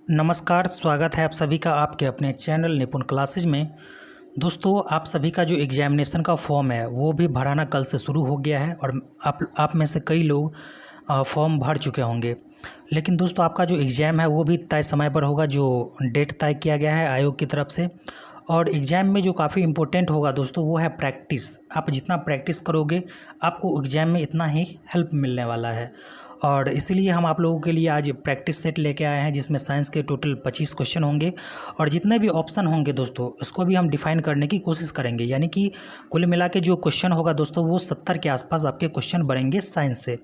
नमस्कार, स्वागत है आप सभी का आपके अपने चैनल निपुण क्लासेज में। दोस्तों, आप सभी का जो एग्ज़ामिनेशन का फॉर्म है वो भी भराना कल से शुरू हो गया है और आप में से कई लोग फॉर्म भर चुके होंगे। लेकिन दोस्तों, आपका जो एग्ज़ाम है वो भी तय समय पर होगा, जो डेट तय किया गया है आयोग की तरफ से। और एग्ज़ाम में जो काफ़ी इम्पोर्टेंट होगा दोस्तों वो है प्रैक्टिस। आप जितना प्रैक्टिस करोगे आपको एग्ज़ाम में इतना ही हेल्प मिलने वाला है। और इसीलिए हम आप लोगों के लिए आज प्रैक्टिस सेट लेके आए हैं, जिसमें साइंस के टोटल 25 क्वेश्चन होंगे और जितने भी ऑप्शन होंगे दोस्तों उसको भी हम डिफाइन करने की कोशिश करेंगे। यानी कि कुल मिला के जो क्वेश्चन होगा दोस्तों वो 70 के आसपास आपके क्वेश्चन बनेंगे साइंस से।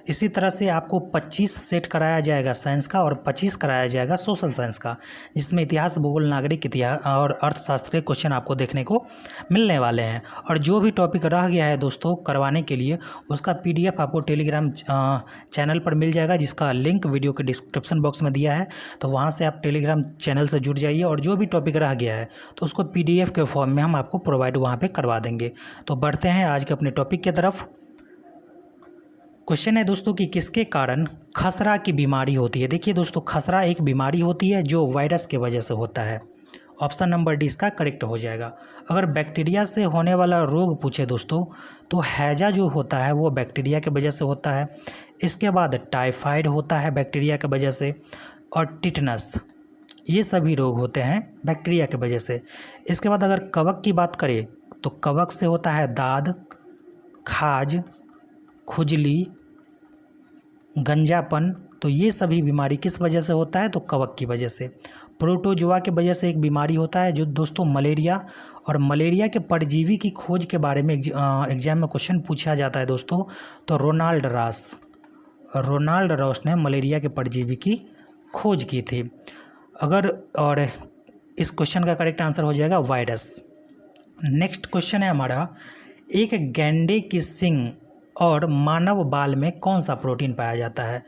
इसी तरह से आपको 25 सेट कराया जाएगा साइंस का और 25 कराया जाएगा सोशल साइंस का, जिसमें इतिहास, भूगोल, नागरिक इतिहास और अर्थशास्त्र के क्वेश्चन आपको देखने को मिलने वाले हैं। और जो भी टॉपिक रह गया है दोस्तों करवाने के लिए, उसका PDF आपको टेलीग्राम चैनल पर मिल जाएगा, जिसका लिंक वीडियो के डिस्क्रिप्शन बॉक्स में दिया है। तो वहाँ से आप टेलीग्राम चैनल से जुड़ जाइए और जो भी टॉपिक रह गया है तो उसको PDF के फॉर्म में हम आपको प्रोवाइड वहाँ पे करवा देंगे। तो बढ़ते हैं आज के अपने टॉपिक की तरफ। क्वेश्चन है दोस्तों कि किसके कारण खसरा की बीमारी होती है। देखिए दोस्तों, खसरा एक बीमारी होती है जो वायरस के वजह से होता है। ऑप्शन नंबर डी इसका करेक्ट हो जाएगा। अगर बैक्टीरिया से होने वाला रोग पूछे दोस्तों तो हैजा जो होता है वो बैक्टीरिया की वजह से होता है। इसके बाद टाइफाइड होता है बैक्टीरिया की वजह से, और टिटनस, ये सभी रोग होते हैं बैक्टीरिया की वजह से। इसके बाद अगर कवक की बात करें तो कवक से होता है दाद, खाज, खुजली, गंजापन। तो ये सभी बीमारी किस वजह से होता है तो कवक की वजह से। प्रोटोजोआ की वजह से एक बीमारी होता है जो दोस्तों मलेरिया, और मलेरिया के परजीवी की खोज के बारे में एग्जाम में क्वेश्चन पूछा जाता है दोस्तों। तो रोनाल्ड रॉस ने मलेरिया के परजीवी की खोज की थी। और इस क्वेश्चन का करेक्ट आंसर हो जाएगा वायरस। नेक्स्ट क्वेश्चन है हमारा, एक गैंडे की सींग और मानव बाल में कौन सा प्रोटीन पाया जाता है।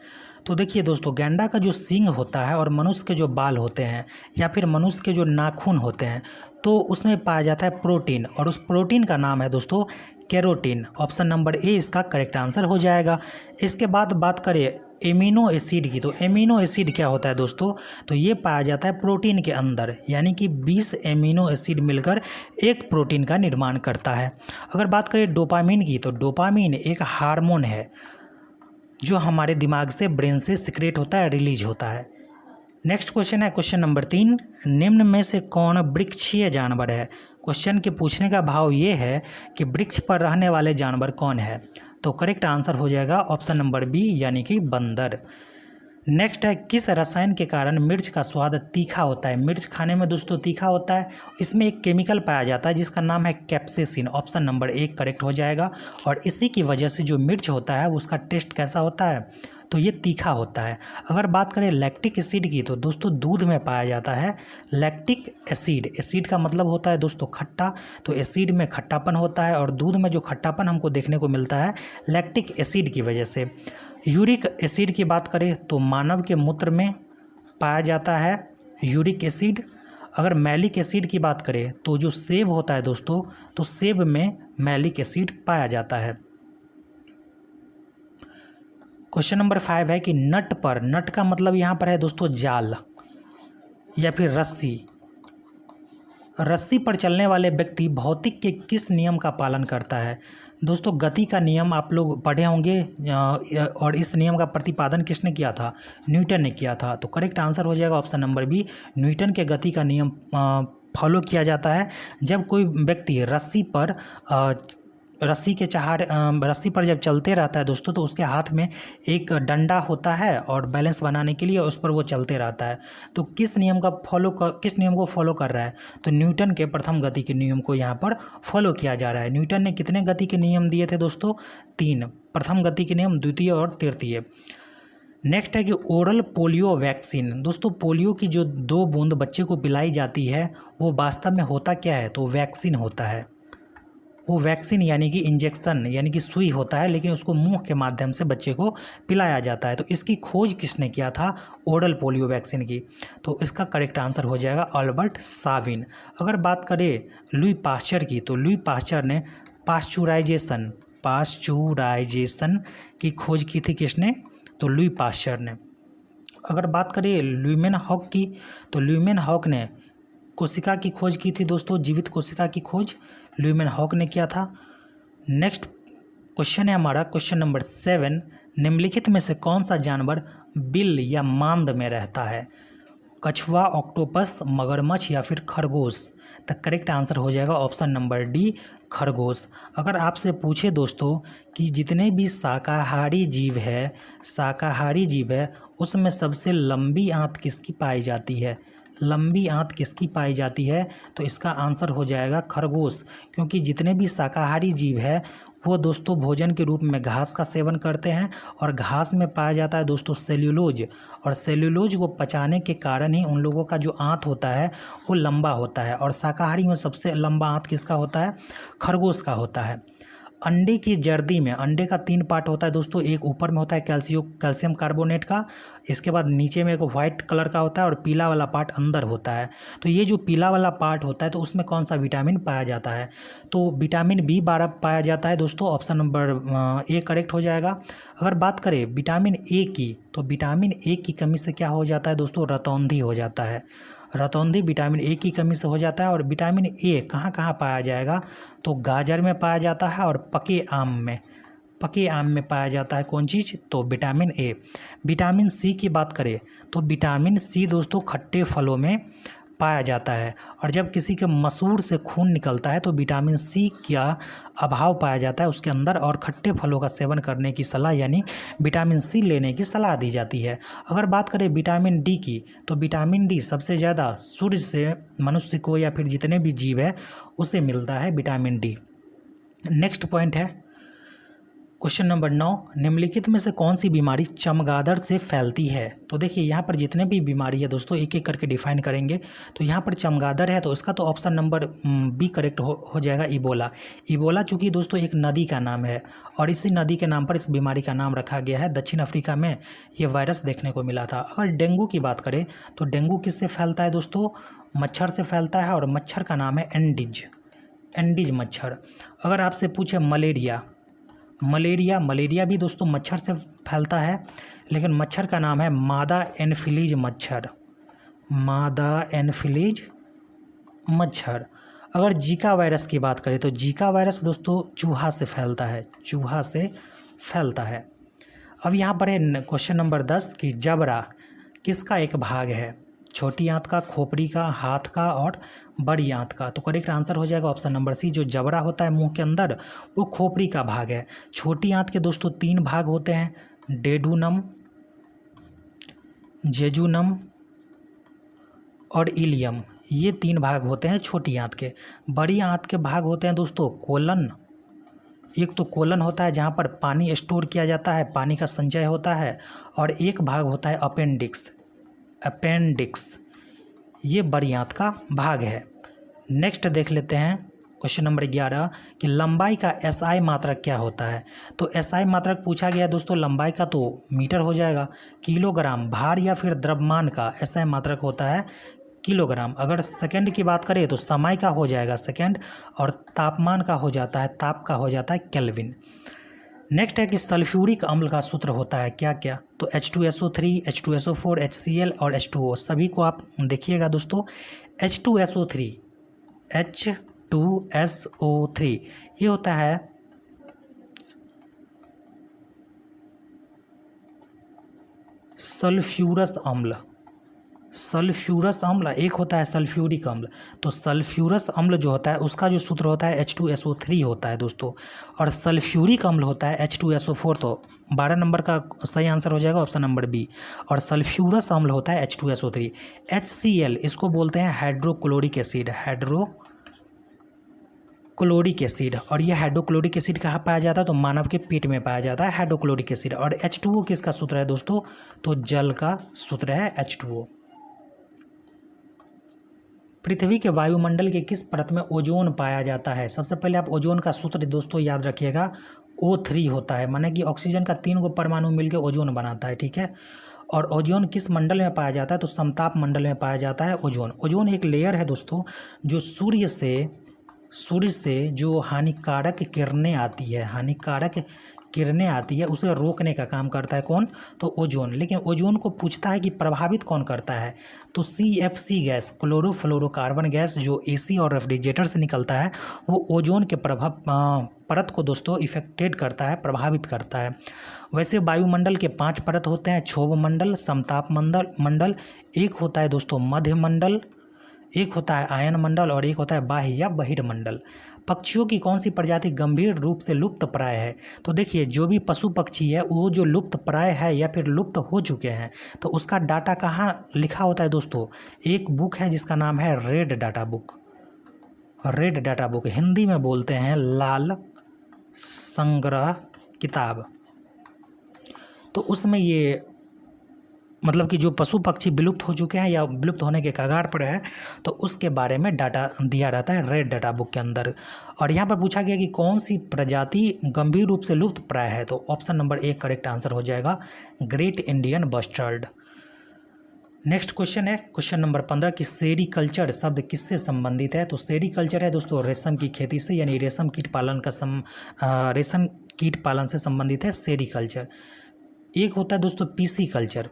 तो देखिए दोस्तों, गैंडा का जो सींग होता है और मनुष्य के जो बाल होते हैं या फिर मनुष्य के जो नाखून होते हैं तो उसमें पाया जाता है प्रोटीन, और उस प्रोटीन का नाम है दोस्तों केरोटिन। ऑप्शन नंबर ए इसका करेक्ट आंसर हो जाएगा। इसके बाद बात करें एमिनो एसिड की, तो एमिनो एसिड क्या होता है दोस्तों, तो ये पाया जाता है प्रोटीन के अंदर, यानी कि 20 एमिनो एसिड मिलकर एक प्रोटीन का निर्माण करता है। अगर बात करें डोपामिन की, तो डोपामिन एक हार्मोन है जो हमारे दिमाग से, ब्रेन से सिक्रेट होता है, रिलीज होता है। नेक्स्ट क्वेश्चन है क्वेश्चन नंबर 3, निम्न में से कौन वृक्षीय जानवर है। क्वेश्चन के पूछने का भाव ये है कि वृक्ष पर रहने वाले जानवर कौन है। तो करेक्ट आंसर हो जाएगा ऑप्शन नंबर बी, यानी कि बंदर। नेक्स्ट है, किस रसायन के कारण मिर्च का स्वाद तीखा होता है। मिर्च खाने में दोस्तों तीखा होता है, इसमें एक केमिकल पाया जाता है जिसका नाम है कैप्सेसिन। ऑप्शन नंबर 1 करेक्ट हो जाएगा। और इसी की वजह से जो मिर्च होता है उसका टेस्ट कैसा होता है, तो ये तीखा होता है। अगर बात करें लैक्टिक एसिड की, तो दोस्तों दूध में पाया जाता है लैक्टिक एसिड। एसिड का मतलब होता है दोस्तों खट्टा, तो एसिड में खट्टापन होता है और दूध में जो खट्टापन हमको देखने को मिलता है लैक्टिक एसिड की वजह से। यूरिक एसिड की बात करें तो मानव के मूत्र में पाया जाता है यूरिक एसिड। अगर मैलिक एसिड की बात करें तो जो सेब होता है दोस्तों, तो सेब में मैलिक एसिड पाया जाता है। क्वेश्चन नंबर 5 है कि नट पर, नट का मतलब यहाँ पर है दोस्तों जाल या फिर रस्सी। रस्सी पर चलने वाले व्यक्ति भौतिक के किस नियम का पालन करता है। दोस्तों, गति का नियम आप लोग पढ़े होंगे, और इस नियम का प्रतिपादन किसने किया था, न्यूटन ने किया था। तो करेक्ट आंसर हो जाएगा ऑप्शन नंबर बी, न्यूटन के गति का नियम फॉलो किया जाता है। जब कोई व्यक्ति रस्सी पर जब चलते रहता है दोस्तों, तो उसके हाथ में एक डंडा होता है और बैलेंस बनाने के लिए उस पर वो चलते रहता है। तो किस नियम को फॉलो कर रहा है, तो न्यूटन के प्रथम गति के नियम को यहाँ पर फॉलो किया जा रहा है। न्यूटन ने कितने गति के नियम दिए थे दोस्तों, 3। प्रथम गति के नियम, द्वितीय और तृतीय। नेक्स्ट है कि ओरल पोलियो वैक्सीन। दोस्तों, पोलियो की जो 2 बूंद बच्चे को पिलाई जाती है वो वास्तव में होता क्या है, तो वैक्सीन होता है। वो वैक्सीन यानी कि इंजेक्शन, यानी कि सुई होता है, लेकिन उसको मुंह के माध्यम से बच्चे को पिलाया जाता है। तो इसकी खोज किसने किया था, ओरल पोलियो वैक्सीन की। तो इसका करेक्ट आंसर हो जाएगा अल्बर्ट साविन। अगर बात करें लुई पास्चर की, तो लुई पास्चर ने पास्चुराइजेशन की खोज की थी किसने, तो लुई पास्चर ने। अगर बात करें ल्यूमेनहॉक की, तो ल्यूमेनहॉक ने कोशिका की खोज की थी दोस्तों, जीवित कोशिका की खोज ल्यूमेनहॉक ने किया था। नेक्स्ट क्वेश्चन है हमारा क्वेश्चन नंबर 7, निम्नलिखित में से कौन सा जानवर बिल या मांद में रहता है? कछुआ, ऑक्टोपस, मगरमच्छ या फिर खरगोश? द करेक्ट आंसर हो जाएगा ऑप्शन नंबर डी, खरगोश। अगर आपसे पूछे दोस्तों कि जितने भी शाकाहारी जीव है उसमें सबसे लंबी आंत किसकी पाई जाती है? लंबी आंत किसकी पाई जाती है? तो इसका आंसर हो जाएगा खरगोश, क्योंकि जितने भी शाकाहारी जीव है वो दोस्तों भोजन के रूप में घास का सेवन करते हैं, और घास में पाया जाता है दोस्तों सेल्यूलोज, और सेल्यूलोज को पचाने के कारण ही उन लोगों का जो आंत होता है वो लंबा होता है। और शाकाहारी में सबसे लंबा आंत किसका होता है? खरगोश का होता है। अंडे की जर्दी में अंडे का 3 पार्ट होता है दोस्तों, एक ऊपर में होता है कैल्शियम कार्बोनेट का, इसके बाद नीचे में एक वाइट कलर का होता है और पीला वाला पार्ट अंदर होता है। तो ये जो पीला वाला पार्ट होता है तो उसमें कौन सा विटामिन पाया जाता है? तो विटामिन B12 पाया जाता है दोस्तों, ऑप्शन नंबर ए करेक्ट हो जाएगा। अगर बात करें विटामिन ए की, तो विटामिन ए की कमी से क्या हो जाता है दोस्तों? रतौंधी हो जाता है। रतौंधी विटामिन ए की कमी से हो जाता है। और विटामिन ए कहाँ कहाँ पाया जाएगा? तो गाजर में पाया जाता है और पके आम में पाया जाता है। कौन चीज़? तो विटामिन ए। विटामिन सी की बात करें तो विटामिन सी दोस्तों खट्टे फलों में पाया जाता है। और जब किसी के मसूड़ से खून निकलता है तो विटामिन सी का अभाव पाया जाता है उसके अंदर, और खट्टे फलों का सेवन करने की सलाह यानी विटामिन सी लेने की सलाह दी जाती है। अगर बात करें विटामिन डी की, तो विटामिन डी सबसे ज़्यादा सूर्य से मनुष्य को या फिर जितने भी जीव है उसे मिलता है विटामिन डी। नेक्स्ट पॉइंट है क्वेश्चन नंबर 9, निम्नलिखित में से कौन सी बीमारी चमगादड़ से फैलती है? तो देखिए यहाँ पर जितने भी बीमारी है दोस्तों एक एक करके डिफाइन करेंगे। तो यहाँ पर चमगादड़ है तो इसका तो ऑप्शन नंबर बी करेक्ट हो जाएगा, इबोला। इबोला चूँकि दोस्तों एक नदी का नाम है और इसी नदी के नाम पर इस बीमारी का नाम रखा गया है। दक्षिण अफ्रीका में ये वायरस देखने को मिला था। अगर डेंगू की बात करें तो डेंगू किससे फैलता है दोस्तों? मच्छर से फैलता है, और मच्छर का नाम है एंडीज मच्छर। अगर आपसे पूछे मलेरिया भी दोस्तों मच्छर से फैलता है, लेकिन मच्छर का नाम है मादा एनफिलीज मच्छर। अगर जीका वायरस की बात करें तो जीका वायरस दोस्तों चूहा से फैलता है। अब यहाँ पर है क्वेश्चन नंबर 10 कि जबड़ा किसका एक भाग है? छोटी आंत का, खोपड़ी का, हाथ का और बड़ी आंत का? तो करेक्ट आंसर हो जाएगा ऑप्शन नंबर सी, जो जबड़ा होता है मुंह के अंदर वो खोपड़ी का भाग है। छोटी आंत के दोस्तों 3 भाग होते हैं, डेडूनम, जेजुनम और इलियम। ये 3 भाग होते हैं छोटी आंत के। बड़ी आंत के भाग होते हैं दोस्तों कोलन। एक तो कोलन होता है जहाँ पर पानी स्टोर किया जाता है, पानी का संचय होता है, और एक भाग होता है अपेंडिक्स। ये बड़ी आंत का भाग है। नेक्स्ट देख लेते हैं क्वेश्चन नंबर 11 कि लंबाई का एसआई मात्रक क्या होता है? तो एसआई मात्रक पूछा गया दोस्तों, लंबाई का तो मीटर हो जाएगा। किलोग्राम भार या फिर द्रव्यमान का एसआई मात्रक होता है किलोग्राम। अगर सेकंड की बात करें तो समय का हो जाएगा सेकंड, और तापमान का हो जाता है केल्विन। नेक्स्ट है कि सल्फ्यूरिक अम्ल का सूत्र होता है क्या क्या? तो H2SO3, H2SO4, HCl और H2O। सभी को आप देखिएगा दोस्तों। H2SO3 ये होता है सल्फ्यूरस अम्ल, एक होता है सल्फ्यूरिक अम्ल। तो सल्फ्यूरस अम्ल जो होता है उसका जो सूत्र होता है H2SO3 होता है दोस्तों, और सल्फ्यूरिक अम्ल होता है H2SO4। तो 12 नंबर का सही आंसर हो जाएगा ऑप्शन नंबर बी। और सल्फ्यूरस अम्ल होता है H2SO3। HCl इसको बोलते हैं हाइड्रोक्लोरिक एसिड, और ये हाइड्रोक्लोरिक एसिड कहाँ पाया जाता है? तो मानव के पेट में पाया जाता है हाइड्रोक्लोरिक एसिड। और H2O किसका सूत्र है दोस्तों? तो जल का सूत्र है H2O। पृथ्वी के वायुमंडल के किस परत में ओजोन पाया जाता है? सबसे पहले आप ओजोन का सूत्र दोस्तों याद रखिएगा, O3 होता है, माने कि ऑक्सीजन का 3 परमाणु मिलकर ओजोन बनाता है, ठीक है। और ओजोन किस मंडल में पाया जाता है? तो समताप मंडल में पाया जाता है ओजोन एक लेयर है दोस्तों जो सूर्य से जो हानिकारक किरणें आती है, हानिकारक किरणें आती है उसे रोकने का काम करता है कौन, तो ओजोन। लेकिन ओजोन को पूछता है कि प्रभावित कौन करता है, तो CFC गैस, क्लोरोफ्लोरोकार्बन गैस, जो AC और रेफ्रिजरेटर से निकलता है वो ओजोन के परत को दोस्तों इफेक्टेड करता है, प्रभावित करता है। वैसे वायुमंडल के 5 परत होते हैं, क्षोभ मंडल, समताप मंडल, एक होता है दोस्तों मध्य मंडल, एक होता है आयन मंडल और एक होता है बाह्य या बहिर्मंडल। पक्षियों की कौन सी प्रजाति गंभीर रूप से लुप्त प्राय है, तो देखिए जो भी पशु पक्षी है वो जो लुप्त प्राय है या फिर लुप्त हो चुके हैं तो उसका डाटा कहाँ लिखा होता है दोस्तों, एक बुक है जिसका नाम है red data book. Red data book Hindi में बोलते हैं लाल संग्रह किताब। तो उसमें ये मतलब कि जो पशु पक्षी विलुप्त हो चुके हैं या विलुप्त होने के कगार पर है तो उसके बारे में डाटा दिया रहता है रेड डाटा बुक के अंदर। और यहाँ पर पूछा गया कि कौन सी प्रजाति गंभीर रूप से लुप्त प्राय है, तो ऑप्शन नंबर 1 करेक्ट आंसर हो जाएगा, great Indian bustard. Next question है क्वेश्चन नंबर 15 कि सेरीकल्चर शब्द किससे संबंधित है, तो सेरीकल्चर है दोस्तों रेशम की खेती से, यानी रेशम कीट पालन से संबंधित है सेरीकल्चर। एक होता है दोस्तों पीसी कल्चर,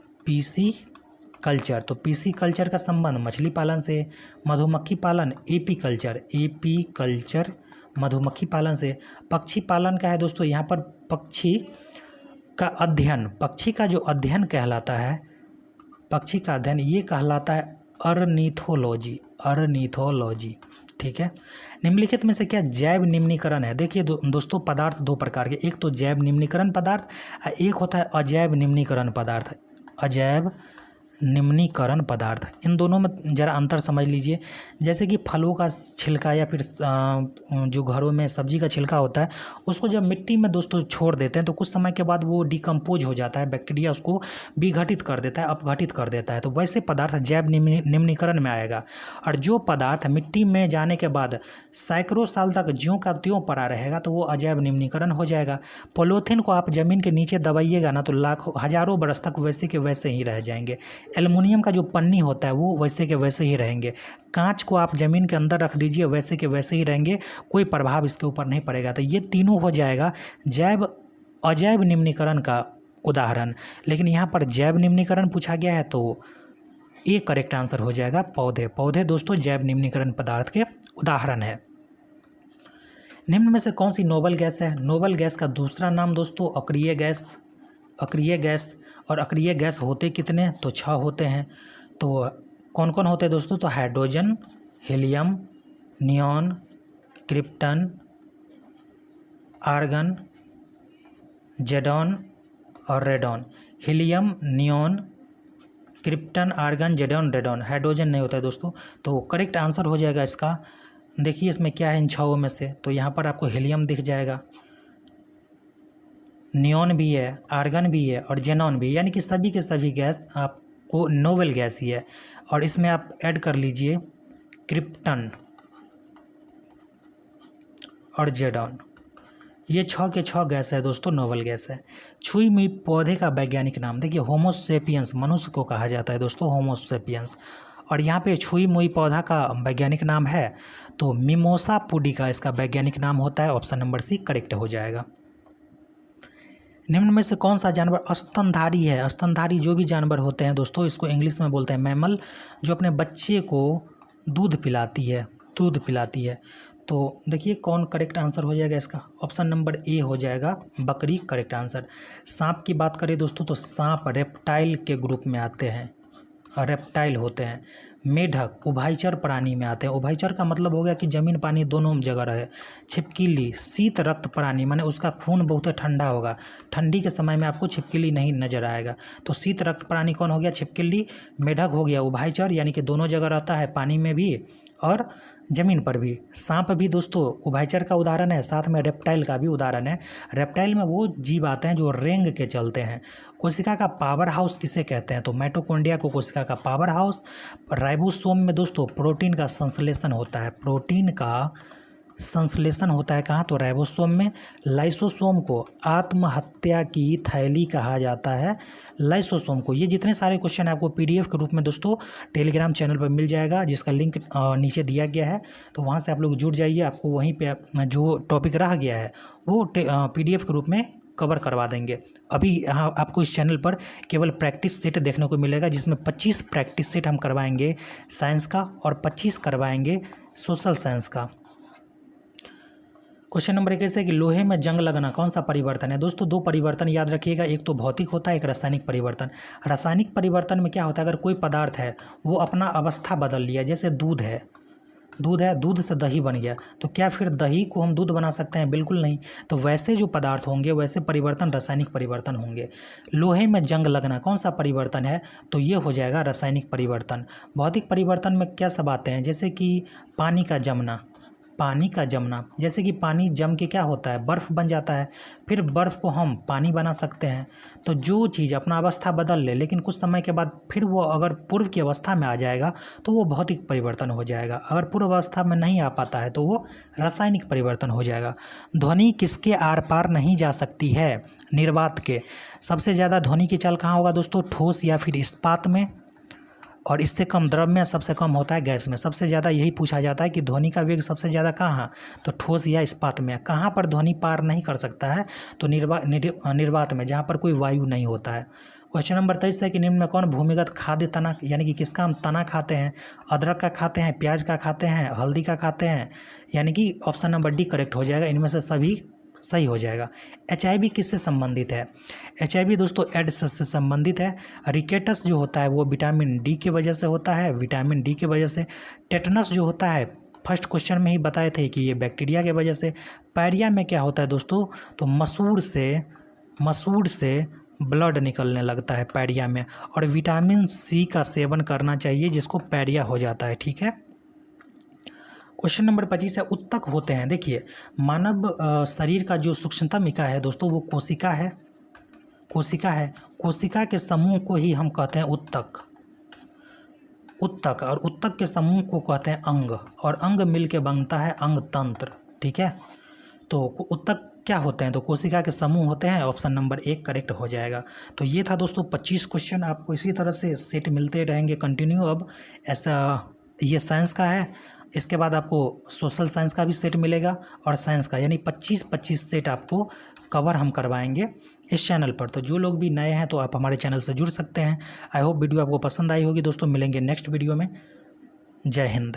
तो पीसी कल्चर का संबंध मछली पालन से। मधुमक्खी पालन एपी कल्चर मधुमक्खी पालन से। पक्षी पालन का है दोस्तों यहाँ पर पक्षी का जो अध्ययन कहलाता है, पक्षी का अध्ययन ये कहलाता है अर्निथोलॉजी। ठीक है। निम्नलिखित में से क्या जैव निम्नीकरण है, देखिए दोस्तों पदार्थ 2 प्रकार के, एक तो जैव निम्नीकरण पदार्थ, एक होता है अजैव निम्नीकरण पदार्थ। अजैव निम्नीकरण पदार्थ, इन दोनों में ज़रा अंतर समझ लीजिए। जैसे कि फलों का छिलका या फिर जो घरों में सब्जी का छिलका होता है उसको जब मिट्टी में दोस्तों छोड़ देते हैं तो कुछ समय के बाद वो डिकम्पोज हो जाता है, बैक्टीरिया उसको विघटित कर देता है, अपघटित कर देता है, तो वैसे पदार्थ जैव निम्नीकरण में आएगा। और जो पदार्थ मिट्टी में जाने के बाद सैकड़ों साल तक ज्यों का त्यों पड़ा रहेगा तो वो अजैव निम्नीकरण हो जाएगा। पॉलीथीन को आप ज़मीन के नीचे दबाइएगा ना तो लाखों हज़ारों बरस तक वैसे के वैसे ही रह जाएंगे। एल्युमिनियम का जो पन्नी होता है वो वैसे के वैसे ही रहेंगे। कांच को आप ज़मीन के अंदर रख दीजिए वैसे के वैसे ही रहेंगे, कोई प्रभाव इसके ऊपर नहीं पड़ेगा। तो ये तीनों हो जाएगा जैव अजैव निम्नीकरण का उदाहरण। लेकिन यहाँ पर जैव निम्नीकरण पूछा गया है तो ये करेक्ट आंसर हो जाएगा पौधे दोस्तों जैव निम्नीकरण पदार्थ के उदाहरण है। निम्न में से कौन सी नोबल गैस है, नोबल गैस का दूसरा नाम दोस्तों अक्रिय गैस। और अक्रिय गैस होते कितने, तो 6 होते हैं। तो कौन कौन होते हैं दोस्तों, तो hydrogen, helium, neon, krypton, argon, जेडॉन और radon. Helium, neon, krypton, argon, जेडॉन, रेडॉन। हाइड्रोजन नहीं होता है दोस्तों। तो करेक्ट आंसर हो जाएगा इसका, देखिए इसमें क्या है इन 6 में से, तो यहाँ पर आपको हीलियम दिख जाएगा, नियॉन भी है, आर्गन भी है और जेनॉन भी, यानी कि सभी के सभी गैस आपको नोबल गैस ही है। और इसमें आप ऐड कर लीजिए क्रिप्टन और जेडॉन, ये 6 के 6 गैस है दोस्तों, नोबल गैस है। छुई मुई पौधे का वैज्ञानिक नाम, देखिए होमोसेपियंस, मनुष्य को कहा जाता है दोस्तों होमोसेपियंस। और यहाँ पे छुई मुई पौधा का वैज्ञानिक नाम है तो मिमोसा पुडिका इसका वैज्ञानिक नाम होता है, ऑप्शन नंबर सी करेक्ट हो जाएगा। निम्न में से कौन सा जानवर स्तनधारी है, स्तनधारी जो भी जानवर होते हैं दोस्तों इसको इंग्लिश में बोलते हैं मैमल, जो अपने बच्चे को दूध पिलाती है। तो देखिए कौन करेक्ट आंसर हो जाएगा इसका, ऑप्शन नंबर ए हो जाएगा बकरी करेक्ट आंसर। सांप की बात करें दोस्तों तो सांप रेप्टाइल के ग्रुप में आते हैं, रेप्टाइल होते हैं। मेढक उभयचर प्राणी में आते हैं, उभयचर का मतलब हो गया कि जमीन पानी दोनों जगह रहे। छिपकली शीत रक्त प्राणी, माने उसका खून बहुत ठंडा होगा, ठंडी के समय में आपको छिपकली नहीं नजर आएगा। तो शीत रक्त प्राणी कौन हो गया, छिपकली। मेढक हो गया उभयचर, यानी कि दोनों जगह रहता है, पानी में भी और ज़मीन पर भी। सांप भी दोस्तों उभयचर का उदाहरण है, साथ में रेप्टाइल का भी उदाहरण है। रेप्टाइल में वो जीव आते हैं जो रेंग के चलते हैं। कोशिका का पावर हाउस किसे कहते हैं, तो माइटोकॉन्ड्रिया को कोशिका का पावर हाउस। राइबोसोम में दोस्तों प्रोटीन का संश्लेषण होता है, प्रोटीन का संश्लेषण होता है कहाँ, तो राइबोसोम में। लाइसोसोम को आत्महत्या की थैली कहा जाता है, लाइसोसोम को। ये जितने सारे क्वेश्चन आपको पीडीएफ के रूप में दोस्तों टेलीग्राम चैनल पर मिल जाएगा, जिसका लिंक नीचे दिया गया है, तो वहाँ से आप लोग जुड़ जाइए। आपको वहीं पे जो टॉपिक रह गया है वो पीडीएफ के रूप में कवर करवा देंगे। अभी यहाँ आपको इस चैनल पर केवल प्रैक्टिस सेट देखने को मिलेगा, जिसमें 25 प्रैक्टिस सेट हम करवाएंगे साइंस का और 25 करवाएंगे सोशल साइंस का। क्वेश्चन नंबर 21 है कि लोहे में जंग लगना कौन सा परिवर्तन है। दोस्तों 2 परिवर्तन याद रखिएगा, एक तो भौतिक होता है, एक रासायनिक परिवर्तन। रासायनिक परिवर्तन में क्या होता है, अगर कोई पदार्थ है वो अपना अवस्था बदल लिया, जैसे दूध है, दूध से दही बन गया, तो क्या फिर दही को हम दूध बना सकते हैं? बिल्कुल नहीं। तो वैसे जो पदार्थ होंगे वैसे परिवर्तन रासायनिक परिवर्तन होंगे। लोहे में जंग लगना कौन सा परिवर्तन है, तो ये हो जाएगा रासायनिक परिवर्तन। भौतिक परिवर्तन में क्या सब आते हैं, जैसे कि पानी का जमना, जैसे कि पानी जम के क्या होता है, बर्फ़ बन जाता है, फिर बर्फ़ को हम पानी बना सकते हैं। तो जो चीज़ अपना अवस्था बदल ले लेकिन कुछ समय के बाद फिर वो अगर पूर्व की अवस्था में आ जाएगा तो वो भौतिक परिवर्तन हो जाएगा। अगर पूर्व अवस्था में नहीं आ पाता है तो वो रासायनिक परिवर्तन हो जाएगा। ध्वनि किसके आर पार नहीं जा सकती है, निर्वात के। सबसे ज़्यादा ध्वनि की चाल कहाँ होगा दोस्तों, ठोस या फिर इस्पात में, और इससे कम द्रव में, सबसे कम होता है गैस में। सबसे ज़्यादा यही पूछा जाता है कि ध्वनि का वेग सबसे ज़्यादा कहाँ, तो ठोस या इस्पात में। कहाँ पर ध्वनि पार नहीं कर सकता है, तो निर्वात में, जहाँ पर कोई वायु नहीं होता है। क्वेश्चन नंबर 23 है कि निम्न में कौन भूमिगत खाद्य तना, यानी कि किसका हम तना खाते हैं, अदरक का खाते हैं, प्याज का खाते हैं, हल्दी का खाते हैं, यानी कि ऑप्शन नंबर डी करेक्ट हो जाएगा, इनमें से सभी सही हो जाएगा। HIV किससे संबंधित है, HIV दोस्तों एड्स से संबंधित है। रिकेटस जो होता है वो विटामिन डी की वजह से होता है, विटामिन डी की वजह से। टेटनस जो होता है फर्स्ट क्वेश्चन में ही बताए थे कि ये बैक्टीरिया की वजह से। पायरिया में क्या होता है दोस्तों, तो मसूड़ से ब्लड निकलने लगता है पायरिया में, और विटामिन C का सेवन करना चाहिए जिसको पायरिया हो जाता है, ठीक है। क्वेश्चन नंबर 25 है उत्तक होते हैं। देखिए मानव शरीर का जो सूक्ष्मतम इकाई है दोस्तों वो कोशिका है। कोशिका के समूह को ही हम कहते हैं उत्तक, और उत्तक के समूह को कहते हैं अंग, और अंग मिल के बनता है अंग तंत्र, ठीक है। तो उत्तक क्या होते हैं, तो कोशिका के समूह होते हैं, ऑप्शन नंबर 1 करेक्ट हो जाएगा। तो ये था दोस्तों 25 क्वेश्चन, आपको इसी तरह से सेट मिलते रहेंगे कंटिन्यू। अब ऐसा ये साइंस का है, इसके बाद आपको सोशल साइंस का भी सेट मिलेगा और साइंस का, यानी 25 सेट आपको कवर हम करवाएंगे इस चैनल पर। तो जो लोग भी नए हैं तो आप हमारे चैनल से जुड़ सकते हैं। आई होप वीडियो आपको पसंद आई होगी दोस्तों। मिलेंगे नेक्स्ट वीडियो में। जय हिंद।